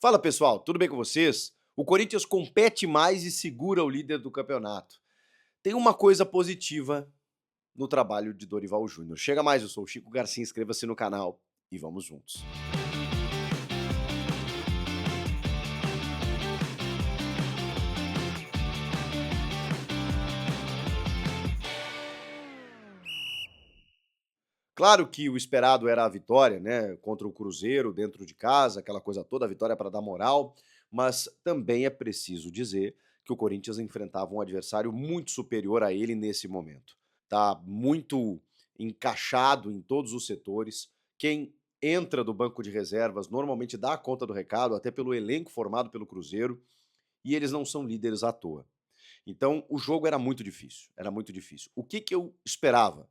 Fala pessoal, tudo bem com vocês? O Corinthians compete mais e segura o líder do campeonato. Tem uma coisa positiva no trabalho de Dorival Júnior. Chega mais, eu sou o Chico Garcia, inscreva-se no canal e vamos juntos. Claro que o esperado era a vitória, né, contra o Cruzeiro dentro de casa, aquela coisa toda, a vitória para dar moral, mas também é preciso dizer que o Corinthians enfrentava um adversário muito superior a ele nesse momento. Tá muito encaixado em todos os setores. Quem entra do banco de reservas normalmente dá conta do recado, até pelo elenco formado pelo Cruzeiro, e eles não são líderes à toa. Então, o jogo era muito difícil, era muito difícil. O que que eu esperava?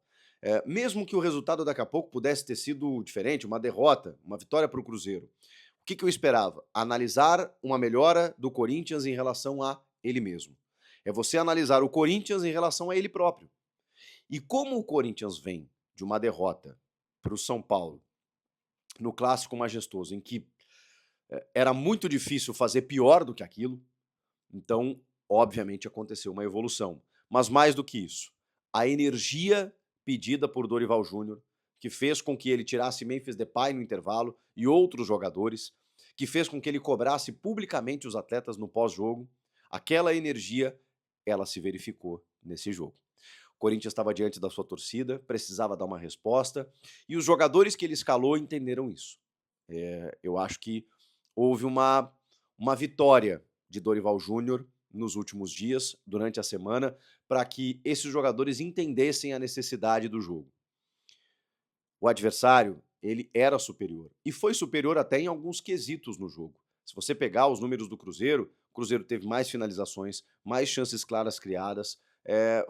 Mesmo que o resultado daqui a pouco pudesse ter sido diferente, uma derrota, uma vitória para o Cruzeiro. O que que eu esperava? Analisar uma melhora do Corinthians em relação a ele mesmo. É você analisar o Corinthians em relação a ele próprio. E como o Corinthians vem de uma derrota para o São Paulo, no clássico majestoso, em que era muito difícil fazer pior do que aquilo, então, obviamente, aconteceu uma evolução. Mas mais do que isso, a energia pedida por Dorival Júnior, que fez com que ele tirasse Memphis Depay no intervalo e outros jogadores, que fez com que ele cobrasse publicamente os atletas no pós-jogo, aquela energia, ela se verificou nesse jogo. O Corinthians estava diante da sua torcida, precisava dar uma resposta, e os jogadores que ele escalou entenderam isso. Eu acho que houve uma vitória de Dorival Júnior nos últimos dias, durante a semana, para que esses jogadores entendessem a necessidade do jogo. O adversário, ele era superior e foi superior até em alguns quesitos no jogo. Se você pegar os números do Cruzeiro, o Cruzeiro teve mais finalizações, mais chances claras criadas,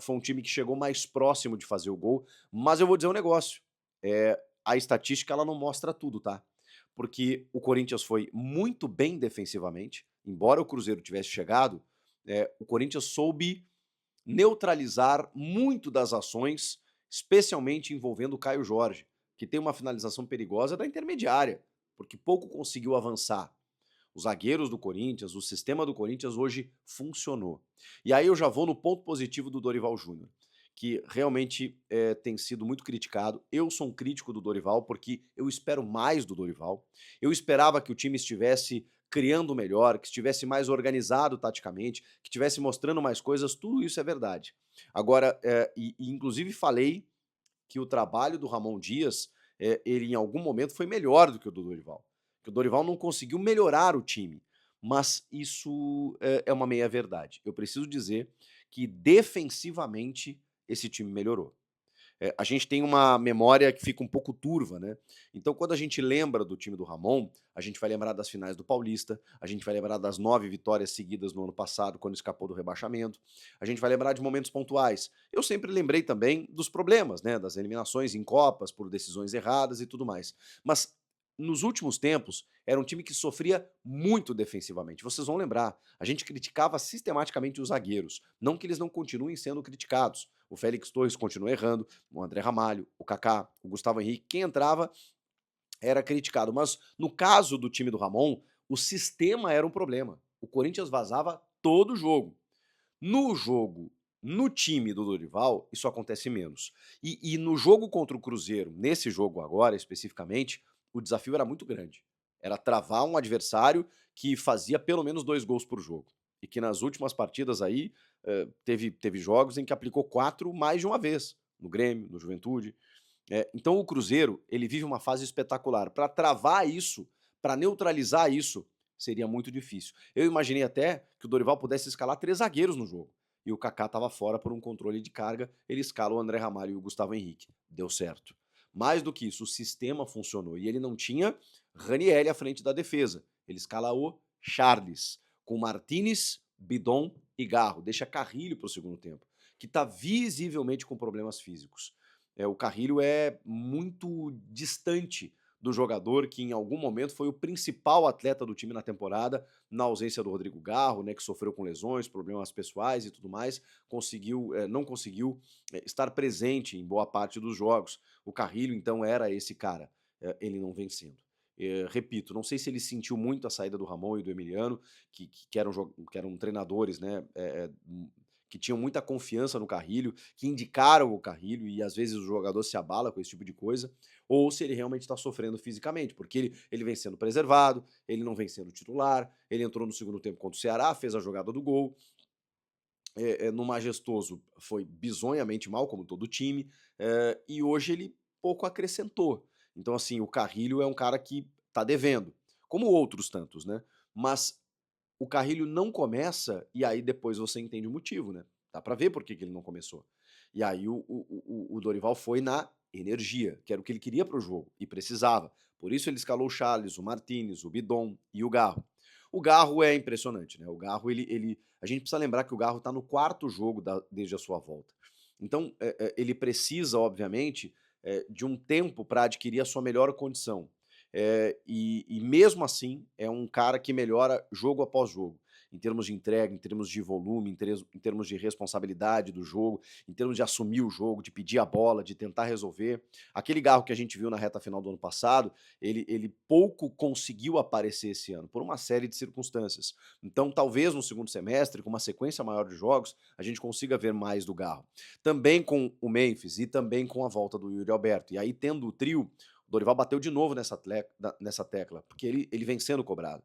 foi um time que chegou mais próximo de fazer o gol, mas eu vou dizer um negócio, a estatística ela não mostra tudo, tá? Porque o Corinthians foi muito bem defensivamente, embora o Cruzeiro tivesse chegado, o Corinthians soube neutralizar muito das ações, especialmente envolvendo o Caio Jorge, que tem uma finalização perigosa da intermediária, porque pouco conseguiu avançar. Os zagueiros do Corinthians, o sistema do Corinthians hoje funcionou. E aí eu já vou no ponto positivo do Dorival Júnior, que realmente tem sido muito criticado. Eu sou um crítico do Dorival porque eu espero mais do Dorival. Eu esperava que o time estivesse criando melhor, que estivesse mais organizado taticamente, que estivesse mostrando mais coisas, tudo isso é verdade. Agora, inclusive falei que o trabalho do Ramon Dias, ele em algum momento foi melhor do que o do Dorival. Que o Dorival não conseguiu melhorar o time, mas isso é uma meia verdade. Eu preciso dizer que defensivamente esse time melhorou. A gente tem uma memória que fica um pouco turva, né? Então, quando a gente lembra do time do Ramon, a gente vai lembrar das finais do Paulista, a gente vai lembrar das 9 vitórias seguidas no ano passado, quando escapou do rebaixamento, a gente vai lembrar de momentos pontuais. Eu sempre lembrei também dos problemas, né? Das eliminações em Copas por decisões erradas e tudo mais. Mas nos últimos tempos, era um time que sofria muito defensivamente. Vocês vão lembrar, a gente criticava sistematicamente os zagueiros. Não que eles não continuem sendo criticados. O Félix Torres continua errando, o André Ramalho, o Kaká, o Gustavo Henrique, quem entrava era criticado. Mas no caso do time do Ramon, o sistema era um problema. O Corinthians vazava todo o jogo. No jogo, no time do Dorival, isso acontece menos. E no jogo contra o Cruzeiro, nesse jogo agora especificamente, o desafio era muito grande. Era travar um adversário que fazia pelo menos 2 gols por jogo. E que nas últimas partidas aí, teve jogos em que aplicou 4 mais de uma vez. No Grêmio, no Juventude. Então o Cruzeiro, ele vive uma fase espetacular. Para travar isso, para neutralizar isso, seria muito difícil. Eu imaginei até que o Dorival pudesse escalar 3 zagueiros no jogo. E o Kaká estava fora por um controle de carga, ele escala o André Ramalho e o Gustavo Henrique. Deu certo. Mais do que isso, o sistema funcionou e ele não tinha Ranieri à frente da defesa. Ele escala o Charles, com Martinez, Bidon e Garro. Deixa Carrilho para o segundo tempo, que está visivelmente com problemas físicos. O Carrilho é muito distante do jogador que em algum momento foi o principal atleta do time na temporada, na ausência do Rodrigo Garro, né, que sofreu com lesões, problemas pessoais e tudo mais, não conseguiu estar presente em boa parte dos jogos. O Carrilho, então, era esse cara. Ele não vem sendo. Repito, não sei se ele sentiu muito a saída do Ramon e do Emiliano, que eram treinadores, né, que tinham muita confiança no Carrilho, que indicaram o Carrilho e às vezes o jogador se abala com esse tipo de coisa, ou se ele realmente está sofrendo fisicamente, porque ele vem sendo preservado, ele não vem sendo titular, ele entrou no segundo tempo contra o Ceará, fez a jogada do gol, no Majestoso foi bizonhamente mal, como todo time, e hoje ele pouco acrescentou. Então, assim, o Carrilho é um cara que tá devendo, como outros tantos, né. Mas o Carrilho não começa, e aí depois você entende o motivo, né. Dá pra ver por que que ele não começou. E aí o Dorival foi na energia, que era o que ele queria para o jogo, e precisava. Por isso ele escalou o Charles, o Martínez, o Bidon e o Garro. O Garro é impressionante, né, o Garro ele a gente precisa lembrar que o Garro tá no 4º jogo desde a sua volta. Então, ele precisa, obviamente, de um tempo para adquirir a sua melhor condição. E mesmo assim, é um cara que melhora jogo após jogo, em termos de entrega, em termos de volume, em termos de responsabilidade do jogo, em termos de assumir o jogo, de pedir a bola, de tentar resolver. Aquele Garro que a gente viu na reta final do ano passado, ele pouco conseguiu aparecer esse ano, por uma série de circunstâncias. Então, talvez no segundo semestre, com uma sequência maior de jogos, a gente consiga ver mais do Garro. Também com o Memphis e também com a volta do Yuri Alberto. E aí, tendo o trio, o Dorival bateu de novo nessa tecla, porque ele vem sendo cobrado.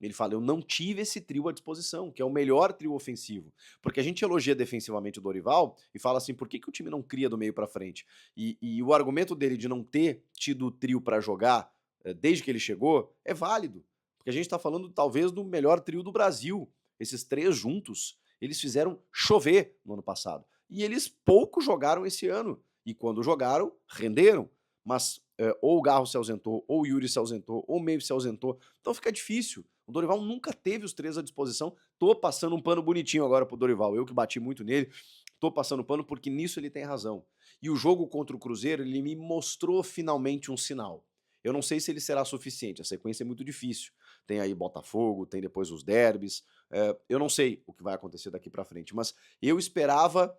Ele fala: eu não tive esse trio à disposição, que é o melhor trio ofensivo. Porque a gente elogia defensivamente o Dorival e fala assim: por que, que o time não cria do meio para frente? E o argumento dele de não ter tido o trio para jogar desde que ele chegou é válido. Porque a gente está falando talvez do melhor trio do Brasil. Esses três juntos, eles fizeram chover no ano passado. E eles pouco jogaram esse ano. E quando jogaram, renderam. Mas ou o Garro se ausentou, ou o Yuri se ausentou, ou o Memphis se ausentou. Então fica difícil. O Dorival nunca teve os três à disposição. Tô passando um pano bonitinho agora pro Dorival. Eu que bati muito nele, tô passando pano porque nisso ele tem razão. E o jogo contra o Cruzeiro, ele me mostrou finalmente um sinal. Eu não sei se ele será suficiente, a sequência é muito difícil. Tem aí Botafogo, tem depois os derbys. Eu não sei o que vai acontecer daqui pra frente, mas eu esperava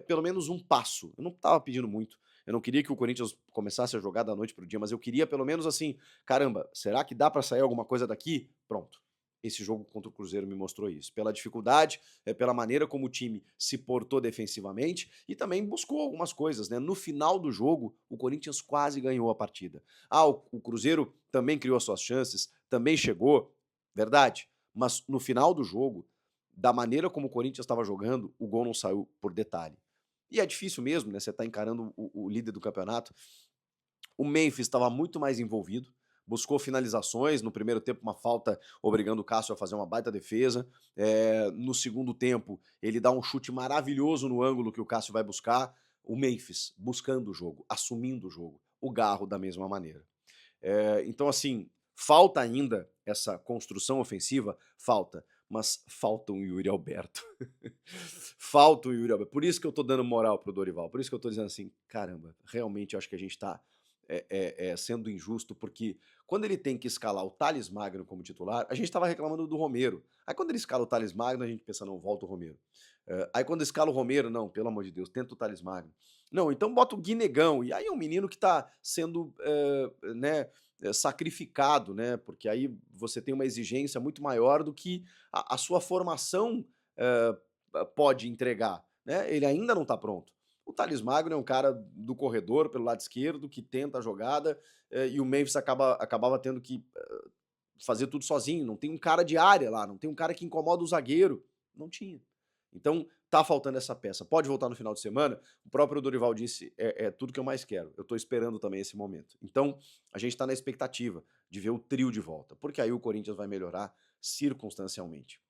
pelo menos um passo. Eu não tava pedindo muito. Eu não queria que o Corinthians começasse a jogar da noite pro dia, mas eu queria pelo menos assim, caramba, será que dá pra sair alguma coisa daqui? Pronto. Esse jogo contra o Cruzeiro me mostrou isso. Pela dificuldade, pela maneira como o time se portou defensivamente e também buscou algumas coisas, né? No final do jogo, o Corinthians quase ganhou a partida. Ah, o Cruzeiro também criou as suas chances, também chegou, verdade. Mas no final do jogo, da maneira como o Corinthians estava jogando, o gol não saiu por detalhe. E é difícil mesmo, né? Você tá encarando o líder do campeonato. O Memphis estava muito mais envolvido, buscou finalizações, no primeiro tempo uma falta obrigando o Cássio a fazer uma baita defesa, no segundo tempo ele dá um chute maravilhoso no ângulo que o Cássio vai buscar, o Memphis buscando o jogo, assumindo o jogo, o Garro da mesma maneira. Então assim, falta ainda essa construção ofensiva? Falta, mas falta um Yuri Alberto. Falta o Yuri Alberto. Por isso que eu tô dando moral pro Dorival, por isso que eu tô dizendo assim, caramba, realmente eu acho que a gente tá sendo injusto, porque quando ele tem que escalar o Thales Magno como titular, a gente estava reclamando do Romero. Aí quando ele escala o Thales Magno, a gente pensa, não, volta o Romero. Aí quando escala o Romero, não, pelo amor de Deus, tenta o Thales Magno. Não, então bota o Guinegão. E aí é um menino que tá sendo né, sacrificado, né? Porque aí você tem uma exigência muito maior do que a sua formação eh, pode entregar. Né? Ele ainda não está pronto. O Thales Magno é um cara do corredor pelo lado esquerdo que tenta a jogada e o Memphis acabava tendo que fazer tudo sozinho. Não tem um cara de área lá, não tem um cara que incomoda o zagueiro. Não tinha. Então tá faltando essa peça. Pode voltar no final de semana? O próprio Dorival disse: é tudo que eu mais quero. Eu tô esperando também esse momento. Então a gente tá na expectativa de ver o trio de volta, porque aí o Corinthians vai melhorar circunstancialmente.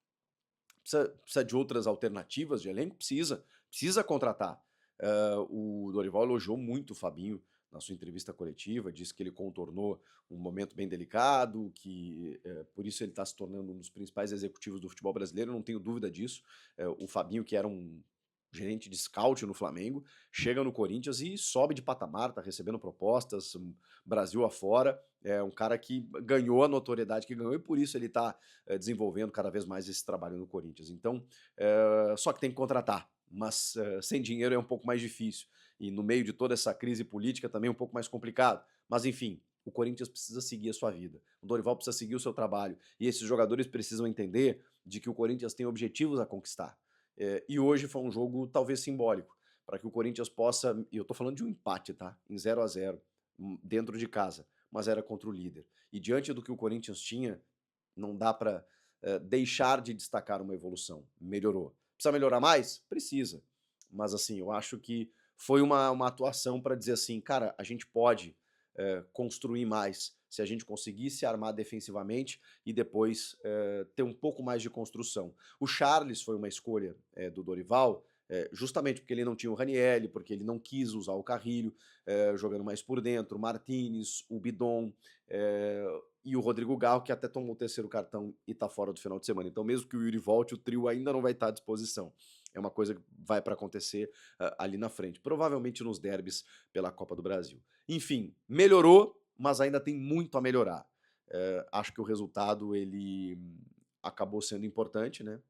Precisa de outras alternativas de elenco? Precisa contratar. O Dorival elogiou muito o Fabinho na sua entrevista coletiva, disse que ele contornou um momento bem delicado, que por isso ele está se tornando um dos principais executivos do futebol brasileiro, não tenho dúvida disso. O Fabinho, que era um gerente de scout no Flamengo, chega no Corinthians e sobe de patamar, tá recebendo propostas, Brasil afora, é um cara que ganhou a notoriedade que ganhou e por isso ele tá desenvolvendo cada vez mais esse trabalho no Corinthians. Então, só que tem que contratar, mas sem dinheiro é um pouco mais difícil. E no meio de toda essa crise política também é um pouco mais complicado. Mas enfim, o Corinthians precisa seguir a sua vida. O Dorival precisa seguir o seu trabalho. E esses jogadores precisam entender de que o Corinthians tem objetivos a conquistar. E hoje foi um jogo talvez simbólico, para que o Corinthians possa, e eu tô falando de um empate, tá? Em 0-0, dentro de casa, mas era contra o líder. E diante do que o Corinthians tinha, não dá para deixar de destacar uma evolução. Melhorou. Precisa melhorar mais? Precisa. Mas assim, eu acho que foi uma atuação para dizer assim, cara, a gente pode construir mais se a gente conseguir se armar defensivamente e depois ter um pouco mais de construção. O Charles foi uma escolha do Dorival, justamente porque ele não tinha o Ranieri, porque ele não quis usar o Carrilho, jogando mais por dentro, o Martínez, o Bidon, e o Rodrigo Garro, que até tomou o terceiro cartão e tá fora do final de semana. Então, mesmo que o Yuri volte, o trio ainda não vai estar à disposição. É uma coisa que vai para acontecer ali na frente, provavelmente nos derbys pela Copa do Brasil. Enfim, melhorou, mas ainda tem muito a melhorar. Acho que o resultado ele acabou sendo importante, né?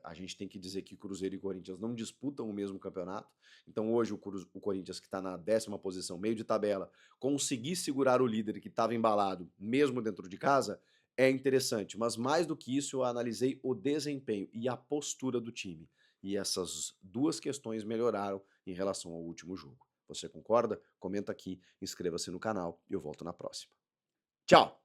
A gente tem que dizer que Cruzeiro e Corinthians não disputam o mesmo campeonato. Então hoje o Corinthians, que está na 10ª posição, meio de tabela, conseguir segurar o líder que estava embalado, mesmo dentro de casa, é interessante. Mas mais do que isso, eu analisei o desempenho e a postura do time. E essas duas questões melhoraram em relação ao último jogo. Você concorda? Comenta aqui, inscreva-se no canal e eu volto na próxima. Tchau!